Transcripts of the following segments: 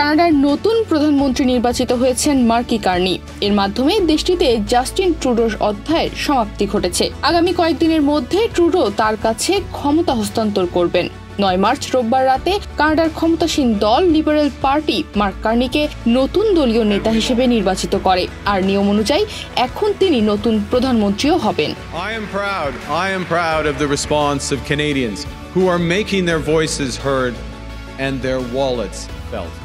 কানাডার নতুন প্রধানমন্ত্রী নির্বাচিত হয়েছেন মার্কি কার্নি। এর মাধ্যমে দেশটিতে জাস্টিন ট্রুডোর অধ্যায়ের সমাপ্তি ঘটেছে। আগামী কয়েকদিনের মধ্যে ট্রুডো তার কাছে ক্ষমতা হস্তান্তর করবেন। 9 মার্চ রোববার রাতে কানাডার ক্ষমতাসীন দল লিবারেল পার্টি মার্ক কার্নিকে নতুন দলীয় নেতা হিসেবে নির্বাচিত করে, আর নিয়ম অনুযায়ী এখন তিনি নতুন প্রধানমন্ত্রীও হবেন। I am proud of the response of Canadians who are making their voices heard and their wallets felt.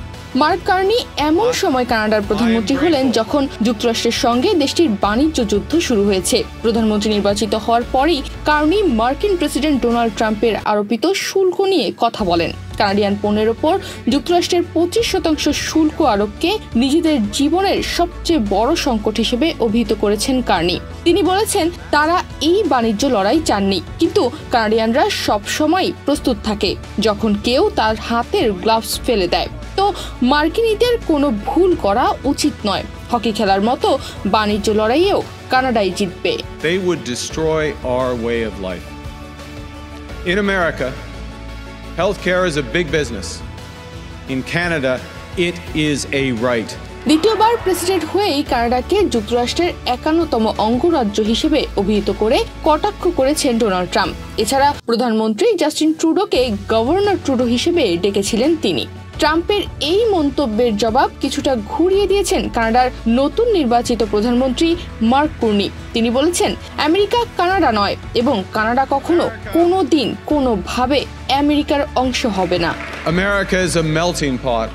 Mark Carney এমন সময় কানাডার প্রধানমন্ত্রী হলেন যখন যুক্তরাষ্ট্রের সঙ্গে দেশটির বাণিজ্য যুদ্ধ শুরু হয়েছে। প্রধানমন্ত্রী নির্বাচিত হওয়ার পরেই কার্নি মার্কিন প্রেসিডেন্ট ডোনাল্ড ট্রাম্পের আরোপিত শুল্ক নিয়ে কথা বলেন। কানাডিয়ান পণ্যের ওপর যুক্তরাষ্ট্রের 25% শুল্ক আরোপকে নিজেদের জীবনের সবচেয়ে বড় সংকট হিসেবে অভিহিত করেছেন কার্নি। তিনি বলেছেন তারা এই বাণিজ্য লড়াই চাননি, কিন্তু কানাডিয়ানরা সবসময় প্রস্তুত থাকে যখন কেউ তার হাতের গ্লাভস ফেলে দেয়। তো মার্কিনীদের কোনো ভুল করা উচিত নয়। হকি খেলার মতো বাণিজ্য লড়াইয়েও কানাডাই জিতবে। They would destroy our way of life. In America, healthcare is a big business. In Canada, it is a right. দ্বিতীয়বার প্রেসিডেন্ট হয়েই কানাডাকে যুক্তরাষ্ট্রের 51তম অঙ্গরাজ্য হিসেবে অভিহিত করে কটাক্ষ করেছেন ডোনাল্ড ট্রাম্প। এছাড়া প্রধানমন্ত্রী জাস্টিন ট্রুডোকে গভর্নর ট্রুডো হিসেবে ডেকেছিলেন তিনি। ট্রাম্পের এই মন্তব্যের জবাব কিছুটা ঘুরিয়ে দিয়েছেন কানাডার নতুন নির্বাচিত প্রধানমন্ত্রী মার্ক কার্নি। তিনি বলেছেন আমেরিকা কানাডা নয় এবং কানাডা কখনো কোনোদিন কোনোভাবে আমেরিকার অংশ হবে না। America is a melting pot.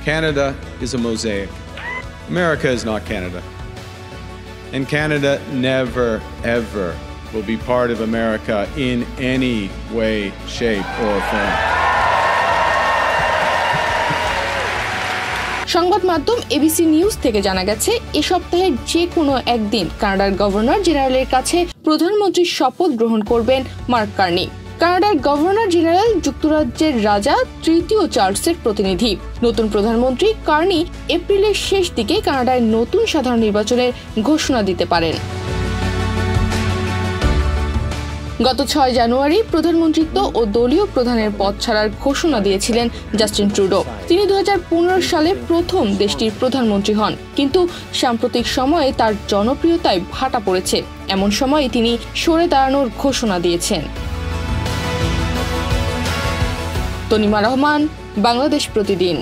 Canada is a mosaic. America is not Canada. And Canada never, ever will be part of America in any way, shape, or form. সংবাদ মাধ্যম এবিসি নিউজ থেকে জানা গেছে, এ সপ্তাহের যে কোনো একদিন কানাডার গভর্নর জেনারেলের কাছে প্রধানমন্ত্রীর শপথ গ্রহণ করবেন মার্ক কার্নি। কানাডার গভর্নর জেনারেল যুক্তরাজ্যের রাজা তৃতীয় চার্লসের প্রতিনিধি। নতুন প্রধানমন্ত্রী কার্নি এপ্রিলের শেষ দিকে কানাডায় নতুন সাধারণ নির্বাচনের ঘোষণা দিতে পারেন। গত 6 জানুয়ারি প্রধানমন্ত্রিত্ব ও দলীয় প্রধানের পদ ছাড়ার ঘোষণা দিয়েছিলেন জাস্টিন ট্রুডো। তিনি 2015 সালে প্রথম দেশটির প্রধানমন্ত্রী হন, কিন্তু সাম্প্রতিক সময়ে তার জনপ্রিয়তায় ভাটা পড়েছে। এমন সময় তিনি সরে দাঁড়ানোর ঘোষণা দিয়েছেন। তনিমা রহমান, বাংলাদেশ প্রতিদিন।